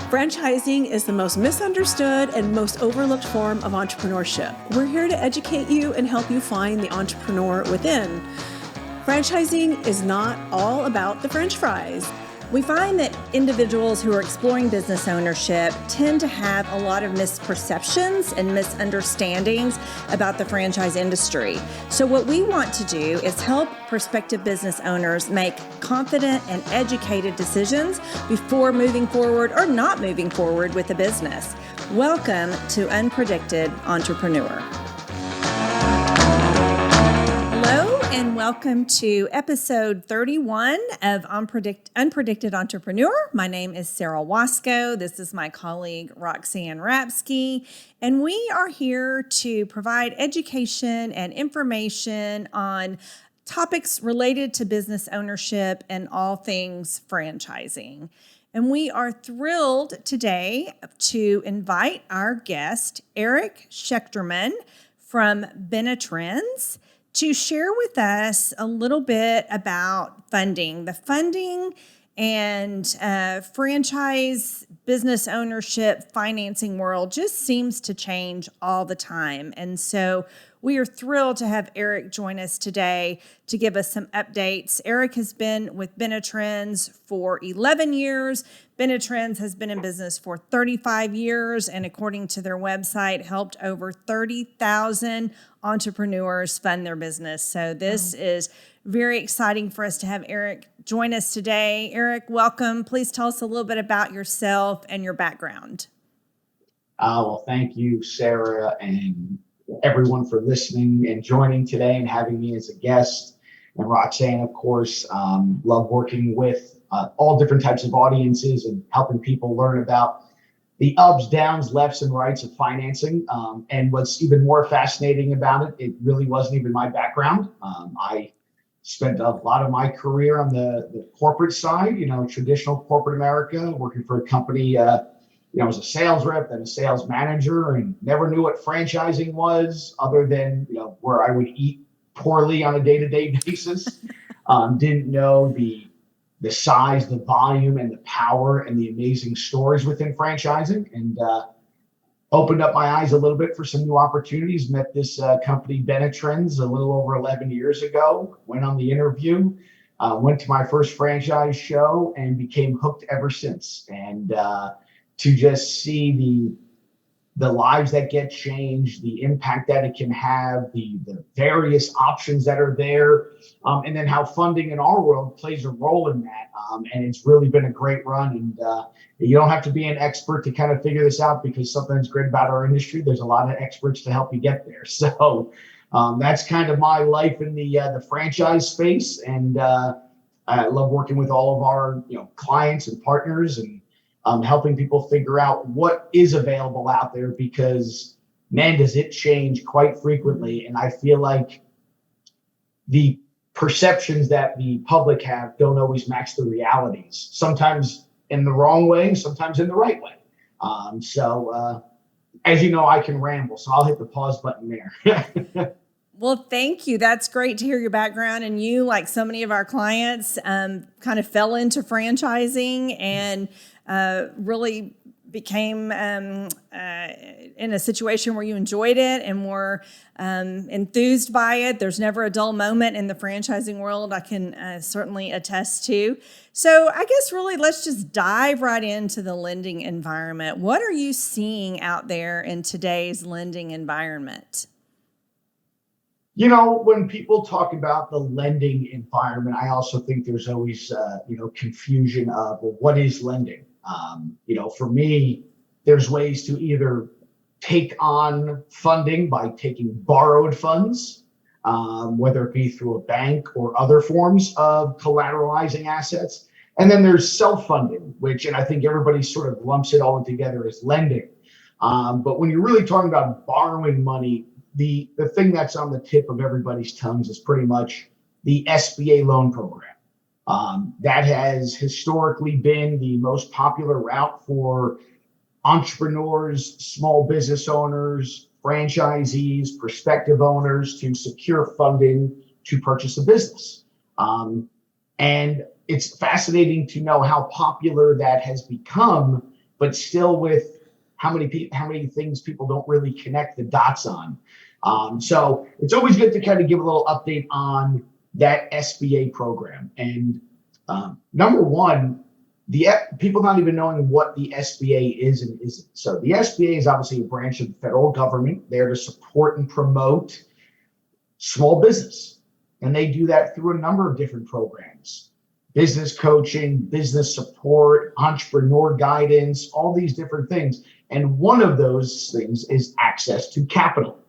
Franchising is the most misunderstood and most overlooked form of entrepreneurship. We're here to educate you and help you find the entrepreneur within. Franchising is not all about the French fries. We find that individuals who are exploring business ownership tend to have a lot of misperceptions and misunderstandings about the franchise industry. So what we want to do is help prospective business owners make confident and educated decisions before moving forward or not moving forward with a business. Welcome to Unpredicted Entrepreneur. Hello and welcome to episode 31 of Unpredicted Entrepreneur. My name is Sarah Wasco. This is my colleague Roxanne Rapsky, and we are here to provide education and information on topics related to business ownership and all things franchising. And we are thrilled today to invite our guest, Eric Schechterman from Benetrends, to share with us a little bit about funding. The funding and franchise business ownership financing world just seems to change all the time. And so we are thrilled to have Eric join us today to give us some updates. Eric has been with Benetrends for 11 years. Benetrends has been in business for 35 years, and according to their website, helped over 30,000 entrepreneurs fund their business. So this is very exciting for us to have Eric join us today. Eric, welcome. Please tell us a little bit about yourself and your background. Well, thank you, Sarah, and everyone for listening and joining today and having me as a guest. And Roxanne, of course, love working with all different types of audiences and helping people learn about the ups, downs, lefts, and rights of financing. And what's even more fascinating about it, it really wasn't even my background. I spent a lot of my career on the corporate side, traditional corporate America, working for a company, as a sales rep and a sales manager, and never knew what franchising was other than, where I would eat poorly on a day-to-day basis. Didn't know the size, the volume, and the power and the amazing stories within franchising, and opened up my eyes a little bit for some new opportunities. Met this company, Benetrends, a little over 11 years ago. Went on the interview, went to my first franchise show, and became hooked ever since. And to just see the lives that get changed, the impact that it can have, the various options that are there, and then how funding in our world plays a role in that. And it's really been a great run. And you don't have to be an expert to kind of figure this out, because something that's great about our industry, there's a lot of experts to help you get there. So that's kind of my life in the franchise space. And I love working with all of our clients and partners, and helping people figure out what is available out there, because, man, does it change quite frequently. And I feel like the perceptions that the public have don't always match the realities, sometimes in the wrong way, sometimes in the right way. As you know, I can ramble, so I'll hit the pause button there. Well, thank you. That's great to hear your background. And you, like so many of our clients, kind of fell into franchising and really became in a situation where you enjoyed it and were enthused by it. There's never a dull moment in the franchising world, I can certainly attest to. So I guess really let's just dive right into the lending environment. What are you seeing out there in today's lending environment? When people talk about the lending environment, I also think there's always, confusion of, well, what is lending? For me, there's ways to either take on funding by taking borrowed funds, whether it be through a bank or other forms of collateralizing assets. And then there's self-funding, and I think everybody sort of lumps it all together as lending. But when you're really talking about borrowing money, the thing that's on the tip of everybody's tongues is pretty much the SBA loan program. That has historically been the most popular route for entrepreneurs, small business owners, franchisees, prospective owners to secure funding to purchase a business. And it's fascinating to know how popular that has become but still with how many things people don't really connect the dots on. So it's always good to kind of give a little update on that SBA program. And number one, people not even knowing what the SBA is and isn't. So the SBA is obviously a branch of the federal government there to support and promote small business. And they do that through a number of different programs: business coaching, business support, entrepreneur guidance, all these different things. And one of those things is access to capital.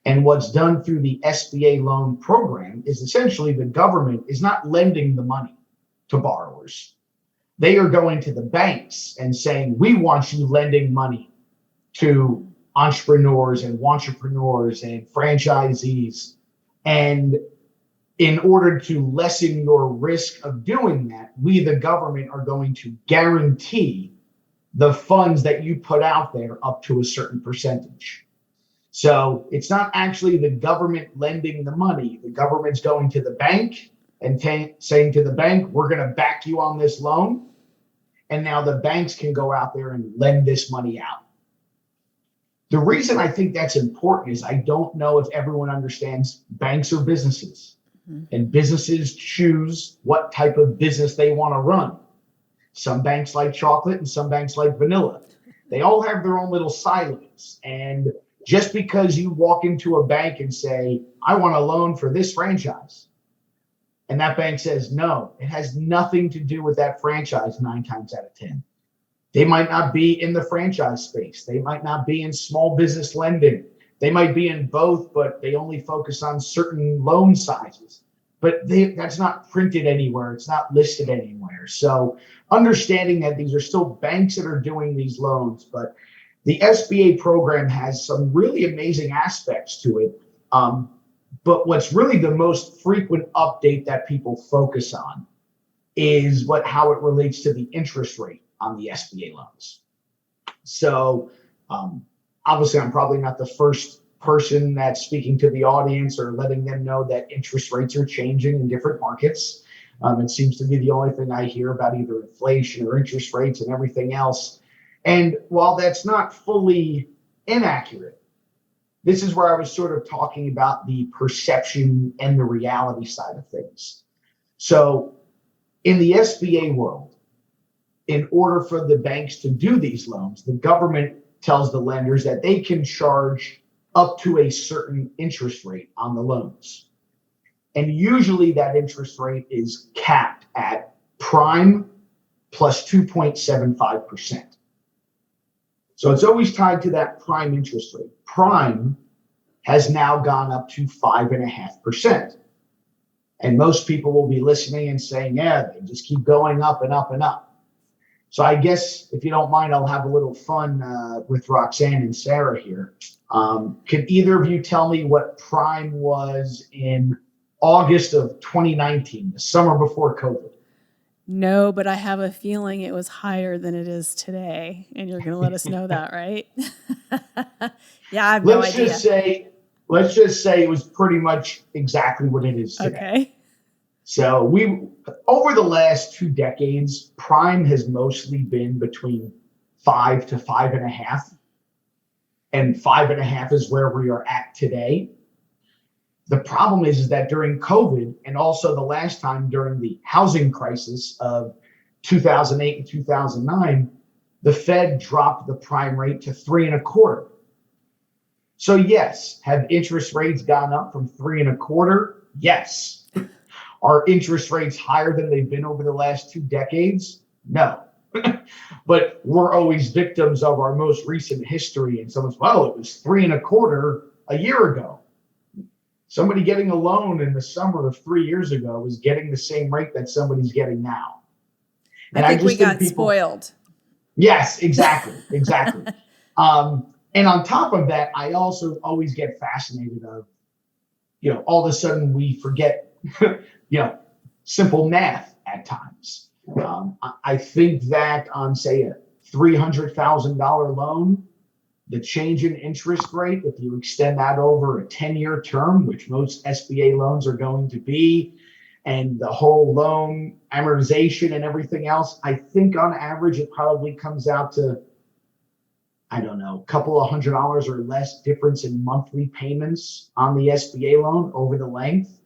And what's done through the SBA loan program is essentially the government is not lending the money to borrowers. They are going to the banks and saying, we want you lending money to entrepreneurs and franchisees. And in order to lessen your risk of doing that, we, the government, are going to guarantee the funds that you put out there up to a certain percentage. So it's not actually the government lending the money. The government's going to the bank and saying to the bank, we're going to back you on this loan. And now the banks can go out there and lend this money out. The reason I think that's important is I don't know if everyone understands banks are businesses, and businesses choose what type of business they want to run. Some banks like chocolate and some banks like vanilla. They all have their own little silos. And just because you walk into a bank and say, I want a loan for this franchise, and that bank says no, it has nothing to do with that franchise 9 times out of 10. They might not be in the franchise space. They might not be in small business lending. They might be in both, but they only focus on certain loan sizes. But that's not printed anywhere. It's not listed anywhere. So understanding that these are still banks that are doing these loans, but the SBA program has some really amazing aspects to it. But what's really the most frequent update that people focus on is how it relates to the interest rate on the SBA loans. So obviously, I'm probably not the first person that's speaking to the audience or letting them know that interest rates are changing in different markets. It seems to be the only thing I hear about either inflation or interest rates and everything else. And while that's not fully inaccurate, this is where I was sort of talking about the perception and the reality side of things. So in the SBA world, in order for the banks to do these loans, the government tells the lenders that they can charge up to a certain interest rate on the loans. And usually that interest rate is capped at prime plus 2.75%. So it's always tied to that prime interest rate. Prime has now gone up to 5.5%. And most people will be listening and saying, yeah, they just keep going up and up and up. So I guess if you don't mind, I'll have a little fun with Roxanne and Sarah here. Can either of you tell me what prime was in August of 2019, the summer before COVID? No, but I have a feeling it was higher than it is today. And you're going to let us know that, right? Yeah, I have no idea. Let's just say it was pretty much exactly what it is today. Okay. So over the last 2 decades, prime has mostly been between 5 to 5.5. And 5.5 is where we are at today. The problem is that during COVID and also the last time during the housing crisis of 2008 and 2009, the Fed dropped the prime rate to 3.25. So yes, have interest rates gone up from 3.25? Yes. Are interest rates higher than they've been over the last 2 decades? No. But we're always victims of our most recent history. And someone's, well, it was 3.25 a year ago. Somebody getting a loan in the summer of 3 years ago was getting the same rate that somebody's getting now. And I think we got spoiled. Yes, exactly. And on top of that, I also always get fascinated of, all of a sudden we forget, simple math at times. I think that on, say, a $300,000 loan, the change in interest rate, if you extend that over a 10-year term, which most SBA loans are going to be, and the whole loan amortization and everything else, I think on average, it probably comes out to, I don't know, a couple of $100 or less difference in monthly payments on the SBA loan over the length.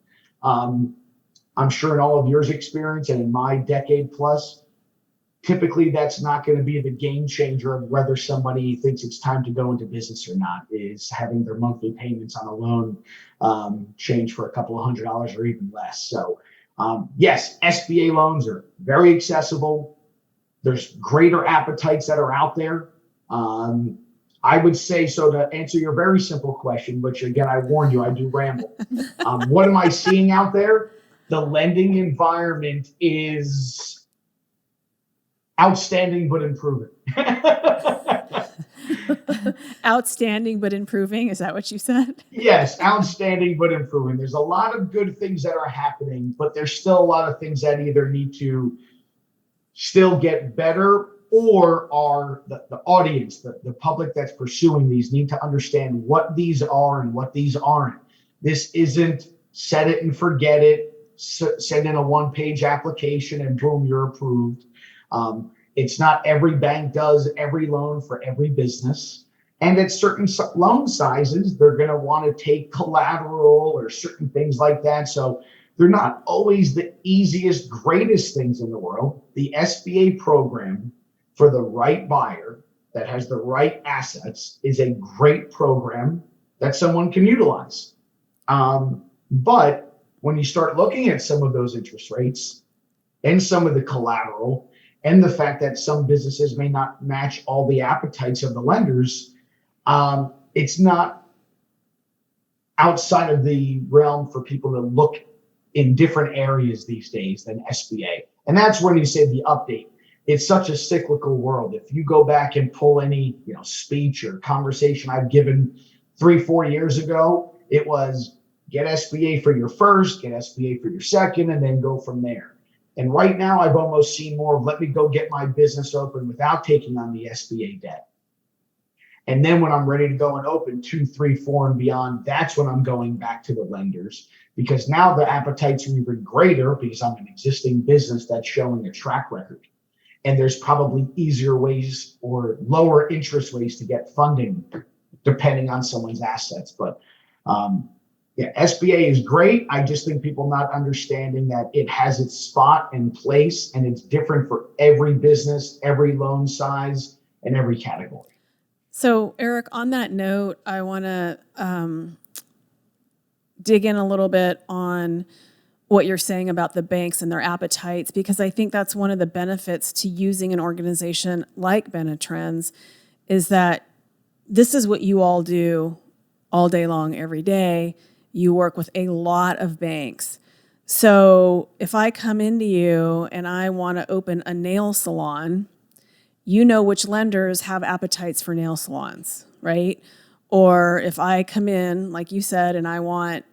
I'm sure in all of yours experience and in my decade plus, typically that's not going to be the game changer of whether somebody thinks it's time to go into business or not, is having their monthly payments on a loan change for a couple of $100 or even less. So yes, SBA loans are very accessible. There's greater appetites that are out there. I would say, so to answer your very simple question, which again, I warn you, I do ramble. What am I seeing out there? The lending environment is outstanding, but improving. Outstanding, but improving. Is that what you said? Yes, outstanding, but improving. There's a lot of good things that are happening, but there's still a lot of things that either need to still get better, or are the audience, the public that's pursuing these need to understand what these are and what these aren't. This isn't set it and forget it, send in a one-page application and boom, you're approved. It's not every bank does every loan for every business. And at certain loan sizes, they're going to want to take collateral or certain things like that. So they're not always the easiest, greatest things in the world. The SBA program for the right buyer that has the right assets is a great program that someone can utilize. But when you start looking at some of those interest rates and some of the collateral and the fact that some businesses may not match all the appetites of the lenders, it's not outside of the realm for people to look in different areas these days than SBA. And that's when you say the update. It's such a cyclical world. If you go back and pull any, speech or conversation I've given 3-4 years ago, it was get SBA for your first, get SBA for your second, and then go from there. And right now I've almost seen more of let me go get my business open without taking on the SBA debt. And then when I'm ready to go and open 2, 3, 4 and beyond, that's when I'm going back to the lenders, because now the appetites are even greater because I'm an existing business that's showing a track record. And there's probably easier ways or lower interest ways to get funding depending on someone's assets. But SBA is great. I just think people not understanding that it has its spot and place, and it's different for every business, every loan size, and every category. So, Eric, on that note, I want to dig in a little bit on what you're saying about the banks and their appetites, because I think that's one of the benefits to using an organization like Benetrends is that this is what you all do all day long, every day. You work with a lot of banks. So if I come into you and I want to open a nail salon, you know which lenders have appetites for nail salons, right? Or if I come in, like you said, and I want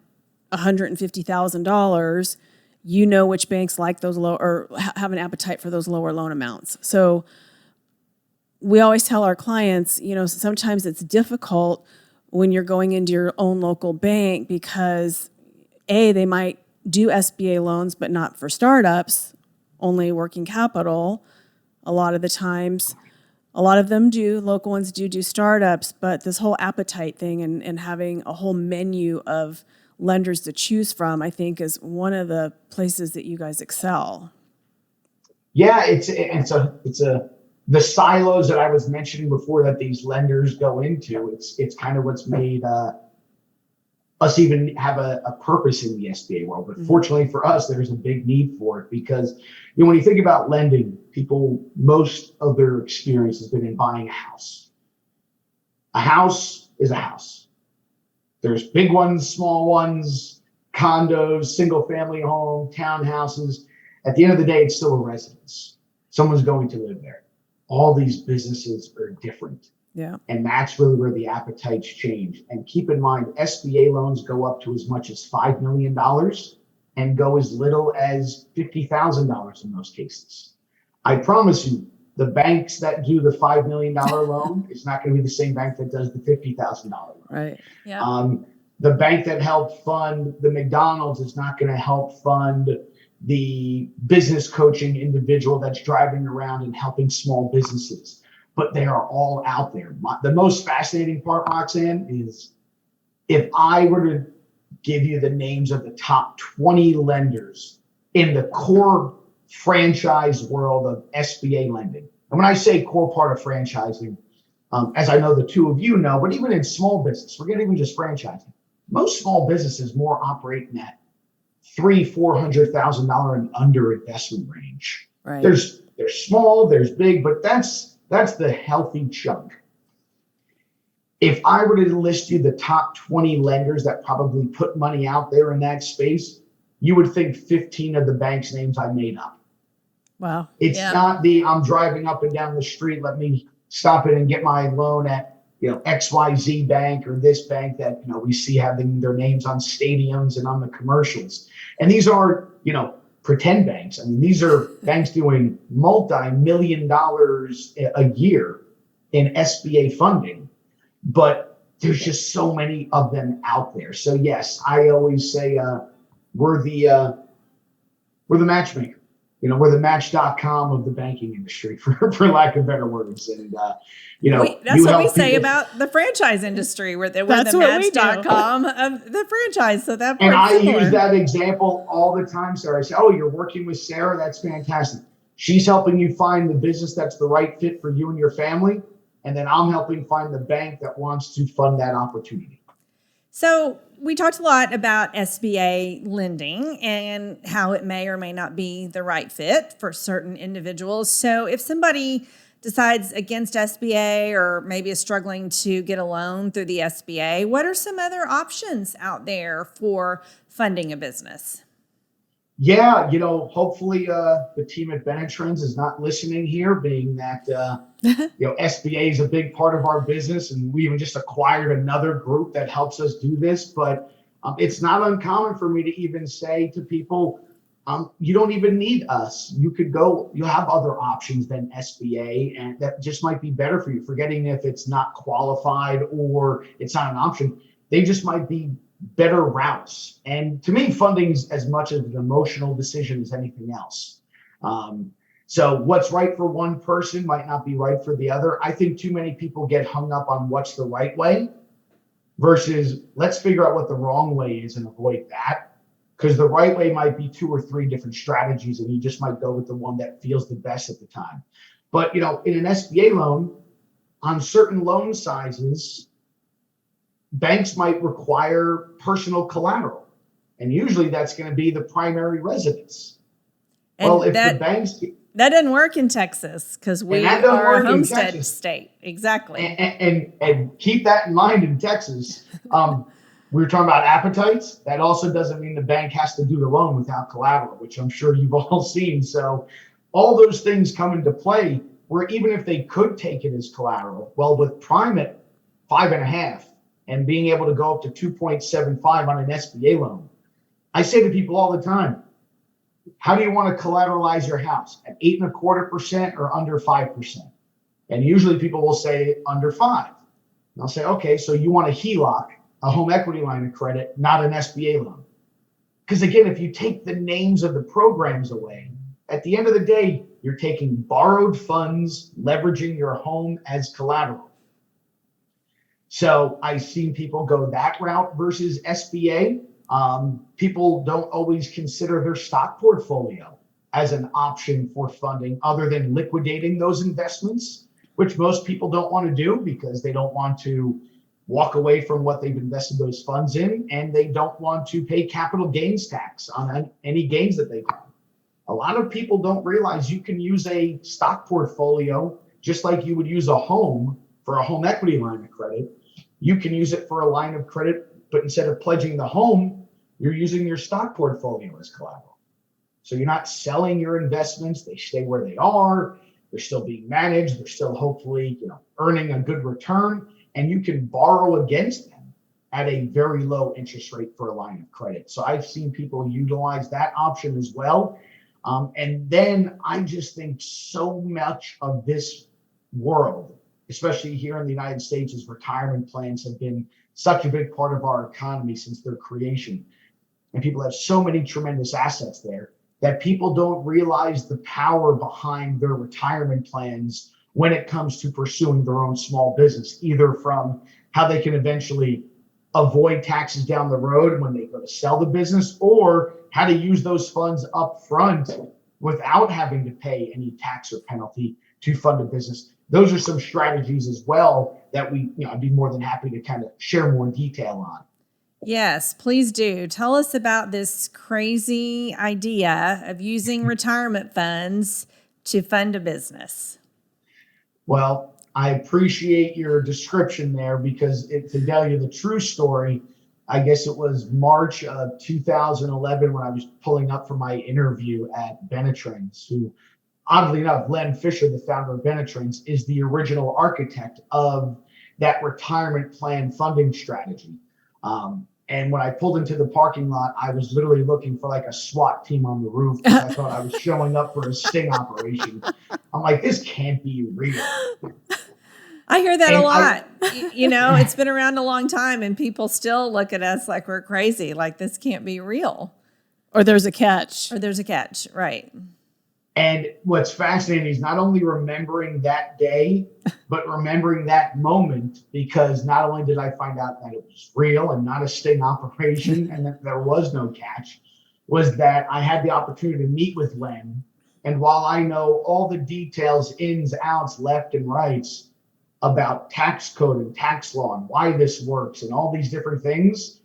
$150,000, you know which banks like those low or have an appetite for those lower loan amounts. So we always tell our clients, sometimes it's difficult when you're going into your own local bank because they might do SBA loans, but not for startups, only working capital. A lot of the times, a lot of them do, local ones do startups, but this whole appetite thing and having a whole menu of lenders to choose from, I think is one of the places that you guys excel. Yeah, it's the silos that I was mentioning before that these lenders go into. It's kind of what's made us even have a purpose in the SBA world. But fortunately for us, there's a big need for it because when you think about lending, people, most of their experience has been in buying a house. A house is a house. There's big ones, small ones, condos, single family home, townhouses. At the end of the day, it's still a residence. Someone's going to live there. All these businesses are different. Yeah. And that's really where the appetites change. And keep in mind, SBA loans go up to as much as $5 million and go as little as $50,000 in most cases. I promise you, the banks that do the $5 million loan is not going to be the same bank that does the $50,000 loan. Right. Yeah. The bank that helped fund the McDonald's is not going to help fund the business coaching individual that's driving around and helping small businesses. But they are all out there. The most fascinating part, Roxanne, is if I were to give you the names of the top 20 lenders in the core franchise world of SBA lending. And when I say core part of franchising, as I know the two of you know, but even in small business, forget even just franchising. Most small businesses more operate in that $300,000-$400,000 and under investment range. Right. There's small, there's big, but that's the healthy chunk. If I were to list you the top 20 lenders that probably put money out there in that space, you would think 15 of the banks' names I made up. Wow. It's not I'm driving up and down the street, let me stop it and get my loan at XYZ bank or this bank that we see having their names on stadiums and on the commercials. And these are pretend banks. I mean, these are banks doing multi-million dollars a year in SBA funding, but there's just so many of them out there. So yes, I always say we're the matchmaker. We're the match.com of the banking industry, for lack of better words. And, that's what we say about the franchise industry. We're the match.com of the franchise. So that and I use that example all the time, Sarah. I say, oh, you're working with Sarah. That's fantastic. She's helping you find the business that's the right fit for you and your family. And then I'm helping find the bank that wants to fund that opportunity. So we talked a lot about SBA lending and how it may or may not be the right fit for certain individuals. So if somebody decides against SBA or maybe is struggling to get a loan through the SBA, what are some other options out there for funding a business? Yeah, hopefully the team at Benetrends is not listening here, being that SBA is a big part of our business, and we even just acquired another group that helps us do this. But it's not uncommon for me to even say to people, you don't even need us. You have other options than SBA, and that just might be better for you. Forgetting if it's not qualified or it's not an option, they just might be better routes. And to me, funding is as much of an emotional decision as anything else. So what's right for one person might not be right for the other. I think too many people get hung up on what's the right way versus let's figure out what the wrong way is and avoid that. Because the right way might be 2 or 3 different strategies, and you just might go with the one that feels the best at the time. But in an SBA loan, on certain loan sizes, banks might require personal collateral, and usually that's going to be the primary residence. And well, if the banks that doesn't work in Texas because we are a homestead state, exactly. And keep that in mind in Texas. We were talking about appetites. That also doesn't mean the bank has to do the loan without collateral, which I'm sure you've all seen. So all those things come into play where even if they could take it as collateral, well, with prime at 5.5 and being able to go up to 2.75 on an SBA loan, I say to people all the time, how do you want to collateralize your house? At 8.25% or under 5%? And usually people will say under 5. And I'll say, okay, so you want a HELOC, a home equity line of credit, not an SBA loan. Because again, if you take the names of the programs away, at the end of the day, you're taking borrowed funds, leveraging your home as collateral. So I've seen people go that route versus SBA. People don't always consider their stock portfolio as an option for funding other than liquidating those investments, which most people don't want to do because they don't want to walk away from what they've invested those funds in, and they don't want to pay capital gains tax on any gains that they've had. A lot of people don't realize you can use a stock portfolio just like you would use a home for a home equity line of credit. You can use it for a line of credit, but instead of pledging the home, you're using your stock portfolio as collateral. So you're not selling your investments. They stay where they are. They're still being managed. They're still hopefully, earning a good return, and you can borrow against them at a very low interest rate for a line of credit. So I've seen people utilize that option as well. And then I just think so much of this world, especially here in the United States, as retirement plans have been such a big part of our economy since their creation. And people have so many tremendous assets there. that people don't realize the power behind their retirement plans when it comes to pursuing their own small business, either from how they can eventually avoid taxes down the road when they go to sell the business, or how to use those funds up front without having to pay any tax or penalty to fund a business. Those are some strategies as well that I'd be more than happy to kind of share more detail on. Yes, please do. Tell us about this crazy idea of using retirement funds to fund a business. Well, I appreciate your description there, because to tell you the true story, I guess it was March of 2011 when I was pulling up for my interview at Benetrends, who, oddly enough, Len Fisher, the founder of Benetrends, is the original architect of that retirement plan funding strategy. And when I pulled into the parking lot, I was literally looking for like a SWAT team on the roof, because I thought I was showing up for a sting operation. I'm like, this can't be real. I hear that a lot. It's been around a long time and people still look at us like we're crazy, like this can't be real. Or there's a catch. Right. And what's fascinating is not only remembering that day, but remembering that moment, because not only did I find out that it was real and not a sting operation and that there was no catch, was that I had the opportunity to meet with Len. And while I know all the details, ins, outs, left and rights about tax code and tax law and why this works and all these different things,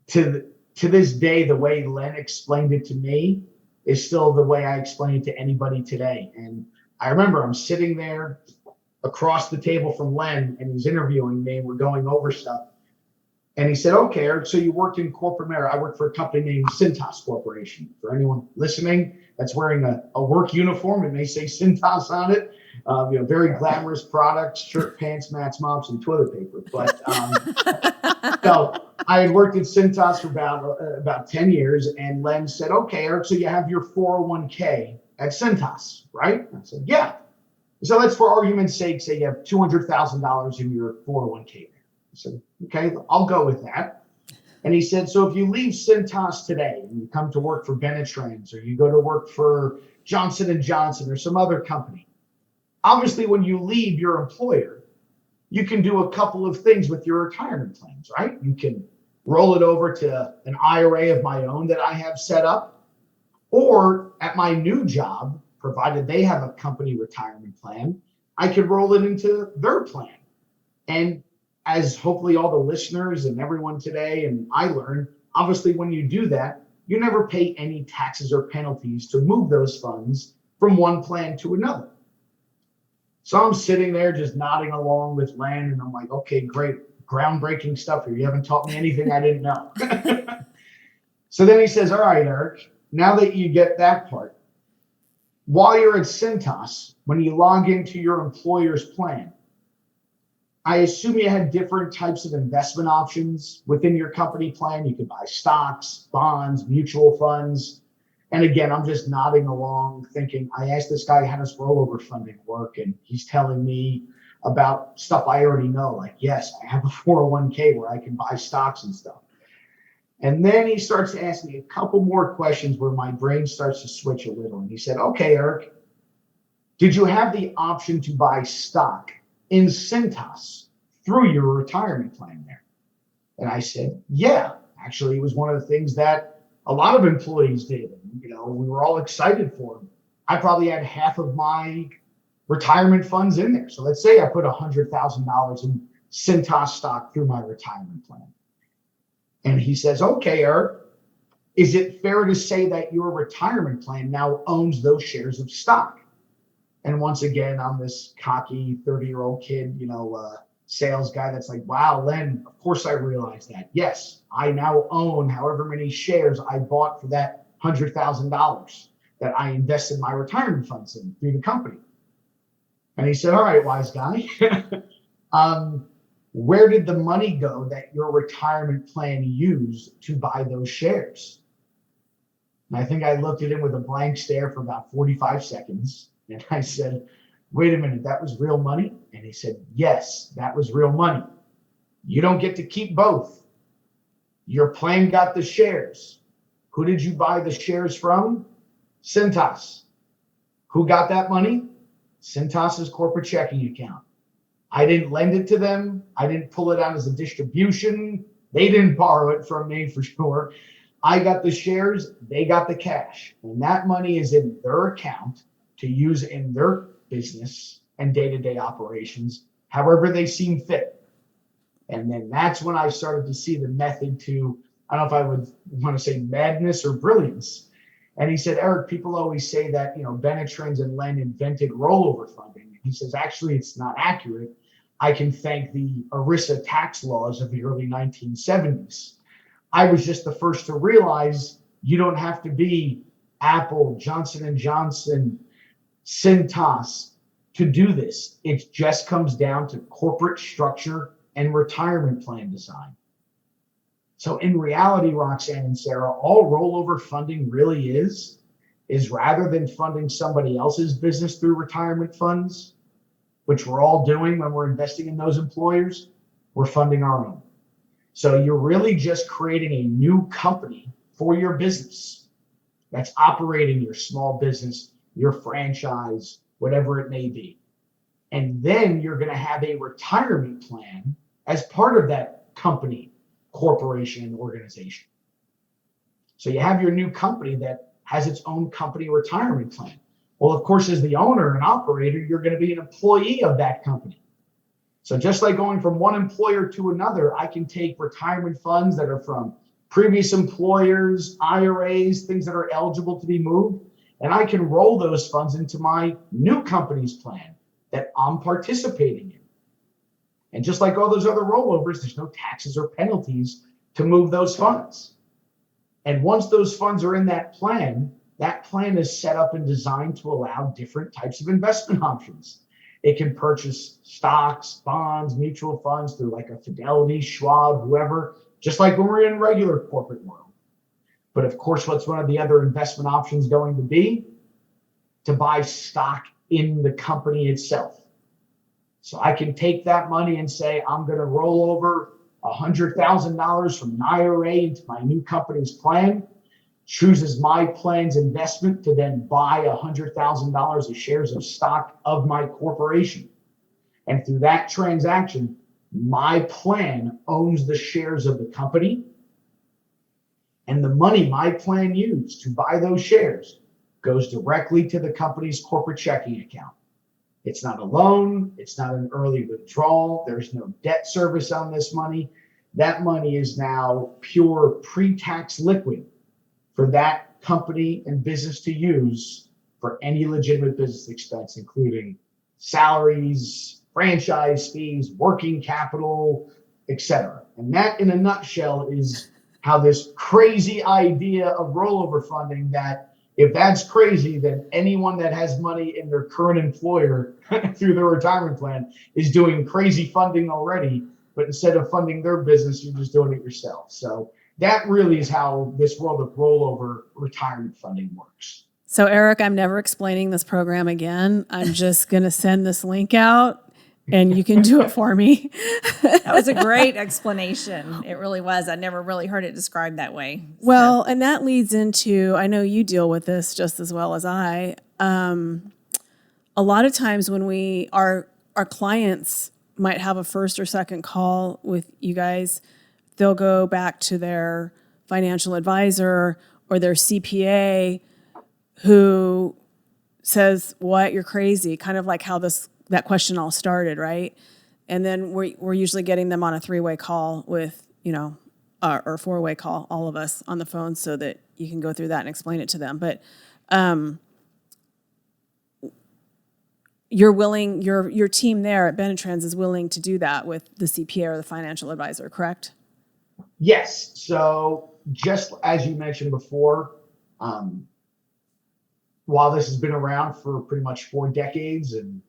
to this day, the way Len explained it to me is still the way I explain it to anybody today. And I remember I'm sitting there across the table from Len, and he's interviewing me, and we're going over stuff. And he said, okay, Eric, so you worked in corporate America. I worked for a company named Cintas Corporation. For anyone listening that's wearing a work uniform, it may say Cintas on it. Very glamorous products, shirt, pants, mats, mops, and toilet paper. But so I had worked at Cintas for about 10 years, and Len said, okay, Eric, so you have your 401k at Cintas, right? I said, yeah. So let's, for argument's sake, say you have $200,000 in your 401k there. I said, okay, I'll go with that. And he said, so if you leave Cintas today and you come to work for Benetrends, or you go to work for Johnson & Johnson or some other company, obviously when you leave your employer, you can do a couple of things with your retirement plans, right? You can roll it over to an IRA of my own that I have set up, or at my new job, provided they have a company retirement plan, I could roll it into their plan. And as hopefully all the listeners and everyone today and I learned, obviously when you do that, you never pay any taxes or penalties to move those funds from one plan to another. So I'm sitting there just nodding along with Len, and I'm like, okay, great, groundbreaking stuff here. You haven't taught me anything I didn't know. So then he says, all right, Eric, now that you get that part, while you're at Cintas, when you log into your employer's plan, I assume you had different types of investment options within your company plan. You could buy stocks, bonds, mutual funds. And again, I'm just nodding along thinking, I asked this guy, how does rollover funding work? And he's telling me about stuff I already know. Like, yes, I have a 401k where I can buy stocks and stuff. And then he starts to ask me a couple more questions where my brain starts to switch a little. And he said, okay, Eric, did you have the option to buy stock in Cintas through your retirement plan there? And I said, yeah, actually, it was one of the things that a lot of employees did. We were all excited for them. I probably had half of my retirement funds in there. So let's say I put $100,000 in Cintas stock through my retirement plan. And he says, okay, Eric, is it fair to say that your retirement plan now owns those shares of stock? And once again, I'm this cocky 30-year-old kid, sales guy that's like, wow, Len, of course I realize that. Yes, I now own however many shares I bought for that $100,000 that I invested my retirement funds in through the company. And he said, all right, wise guy, where did the money go that your retirement plan used to buy those shares? And I think I looked at him with a blank stare for about 45 seconds. And I said, wait a minute, that was real money? And he said, yes, that was real money. You don't get to keep both. Your plan got the shares. Who did you buy the shares from? Cintas. Who got that money? Cintas's corporate checking account. I didn't lend it to them. I didn't pull it out as a distribution. They didn't borrow it from me for sure. I got the shares, they got the cash. And that money is in their account to use in their business and day-to-day operations, however they seem fit. And then that's when I started to see the method to, I don't know if I would want to say madness or brilliance. And he said, Eric, people always say that, Benetrends and Len invented rollover funding. He says, actually, it's not accurate. I can thank the ERISA tax laws of the early 1970s. I was just the first to realize you don't have to be Apple, Johnson & Johnson, Cintas to do this. It just comes down to corporate structure and retirement plan design. So in reality, Roxanne and Sarah, all rollover funding really is rather than funding somebody else's business through retirement funds, which we're all doing when we're investing in those employers, we're funding our own. So you're really just creating a new company for your business that's operating your small business, your franchise, whatever it may be. And then you're going to have a retirement plan as part of that company, corporation, and organization. So you have your new company that has its own company retirement plan. Well, of course, as the owner and operator, you're going to be an employee of that company. So just like going from one employer to another, I can take retirement funds that are from previous employers, IRAs, things that are eligible to be moved, and I can roll those funds into my new company's plan that I'm participating in. And just like all those other rollovers, there's no taxes or penalties to move those funds. And once those funds are in that plan is set up and designed to allow different types of investment options. It can purchase stocks, bonds, mutual funds through like a Fidelity, Schwab, whoever, just like when we're in regular corporate world. But of course, what's one of the other investment options going to be? To buy stock in the company itself. So I can take that money and say, I'm going to roll over $100,000 from an IRA into my new company's plan, choose as my plan's investment to then buy $100,000 of shares of stock of my corporation. And through that transaction, my plan owns the shares of the company, and the money my plan used to buy those shares goes directly to the company's corporate checking account. It's not a loan. It's not an early withdrawal. There's no debt service on this money. That money is now pure pre-tax liquid for that company and business to use for any legitimate business expense, including salaries, franchise fees, working capital, etc. And that, in a nutshell, is how this crazy idea of rollover funding, that if that's crazy, then anyone that has money in their current employer through their retirement plan is doing crazy funding already. But instead of funding their business, you're just doing it yourself. So that really is how this world of rollover retirement funding works. So, Eric, I'm never explaining this program again. I'm just going to send this link out and you can do it for me. That was a great explanation. It really was. I never really heard it described that way. Well, and that leads into, I know you deal with this just as well as I. A lot of times when our clients might have a first or second call with you guys, they'll go back to their financial advisor or their CPA who says, what, you're crazy, kind of like how that question all started, right? And then we're usually getting them on a 3-way call with, or 4-way call, all of us on the phone, so that you can go through that and explain it to them. But you're willing, your team there at Benetrends is willing to do that with the CPA or the financial advisor, correct? Yes. So just as you mentioned before, while this has been around for pretty much 4 decades, and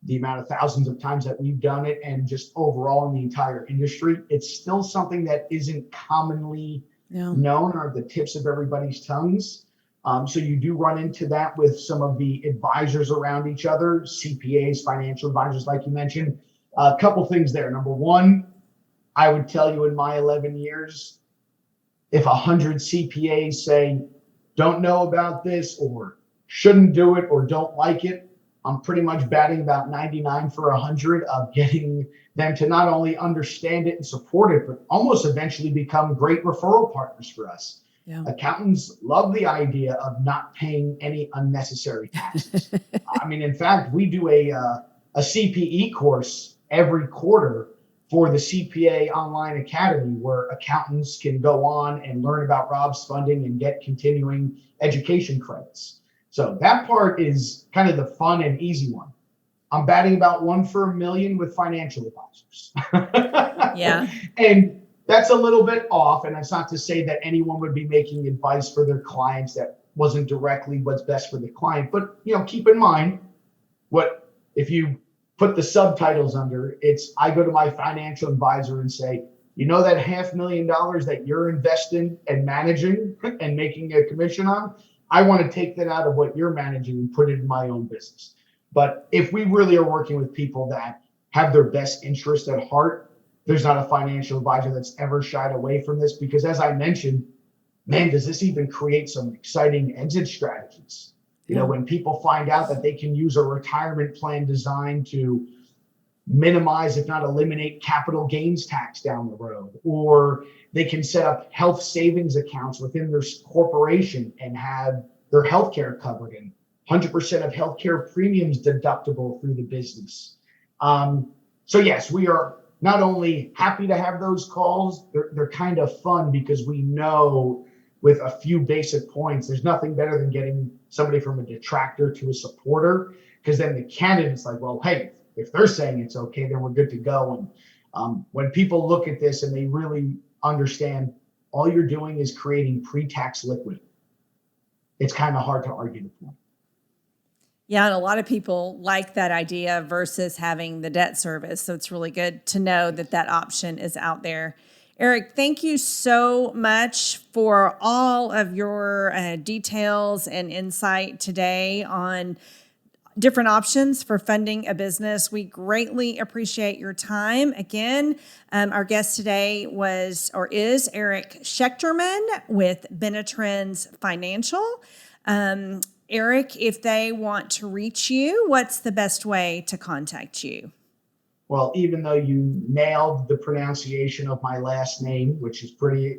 the amount of thousands of times that we've done it, and just overall in the entire industry, it's still something that isn't commonly known or the tips of everybody's tongues. So you do run into that with some of the advisors around each other, CPAs, financial advisors, like you mentioned. A couple things there. Number one, I would tell you in my 11 years, if 100 CPAs say, don't know about this or shouldn't do it or don't like it, I'm pretty much batting about 99 for 100 of getting them to not only understand it and support it, but almost eventually become great referral partners for us. Yeah. Accountants love the idea of not paying any unnecessary taxes. I mean, in fact, we do a CPE course every quarter for the CPA Online Academy, where accountants can go on and learn about Rob's funding and get continuing education credits. So that part is kind of the fun and easy one. I'm batting about 1 for a million with financial advisors. Yeah. And that's a little bit off. And that's not to say that anyone would be making advice for their clients that wasn't directly what's best for the client. But, keep in mind what, if you put the subtitles under, it's, I go to my financial advisor and say, that $500,000 that you're investing and managing and making a commission on, I want to take that out of what you're managing and put it in my own business. But if we really are working with people that have their best interest at heart, there's not a financial advisor that's ever shied away from this, because as I mentioned, man, does this even create some exciting exit strategies? When people find out that they can use a retirement plan designed to minimize, if not eliminate, capital gains tax down the road, or they can set up health savings accounts within their corporation and have their healthcare covered and 100% of healthcare premiums deductible through the business. So yes, we are not only happy to have those calls, they're kind of fun because we know with a few basic points, there's nothing better than getting somebody from a detractor to a supporter, because then the candidate's like, well, hey, if they're saying it's okay, then we're good to go. And when people look at this and they really understand all you're doing is creating pre-tax liquid, it's kind of hard to argue the point. Yeah, and a lot of people like that idea versus having the debt service. So it's really good to know that option is out there. Eric, thank you so much for all of your details and insight today on different options for funding a business. We greatly appreciate your time. Again, our guest today is Eric Schechterman with Benetrends Financial. Eric, if they want to reach you, what's the best way to contact you? Well, even though you nailed the pronunciation of my last name, which is pretty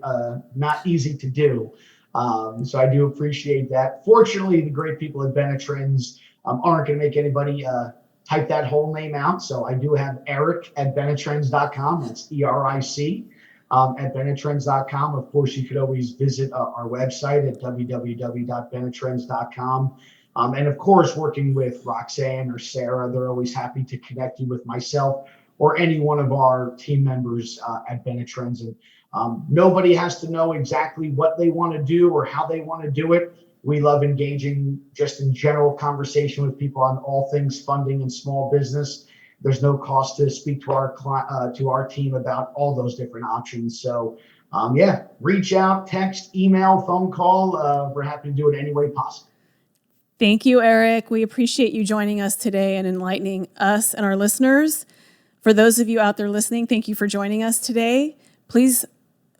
not easy to do, so I do appreciate that. Fortunately, the great people at Benetrends aren't going to make anybody type that whole name out. So I do have Eric at Benetrends.com. That's ERIC at Benetrends.com. Of course, you could always visit our website at www.benetrends.com. And of course, working with Roxanne or Sarah, they're always happy to connect you with myself or any one of our team members at Benetrends. And nobody has to know exactly what they want to do or how they want to do it. We love engaging just in general conversation with people on all things funding and small business. There's no cost to speak to our team about all those different options. So reach out, text, email, phone call. We're happy to do it any way possible. Thank you, Eric. We appreciate you joining us today and enlightening us and our listeners. For those of you out there listening, thank you for joining us today. Please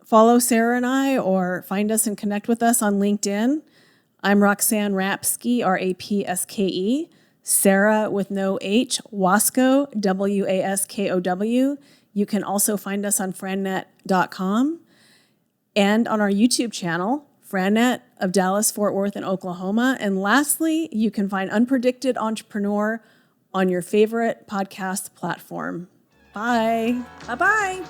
follow Sarah and I or find us and connect with us on LinkedIn. I'm Roxanne Rapske, R-A-P-S-K-E. Sarah with no H, Waskow, W-A-S-K-O-W. You can also find us on frannet.com and on our YouTube channel, Frannet of Dallas, Fort Worth, and Oklahoma. And lastly, you can find Unpredicted Entrepreneur on your favorite podcast platform. Bye. Bye-bye.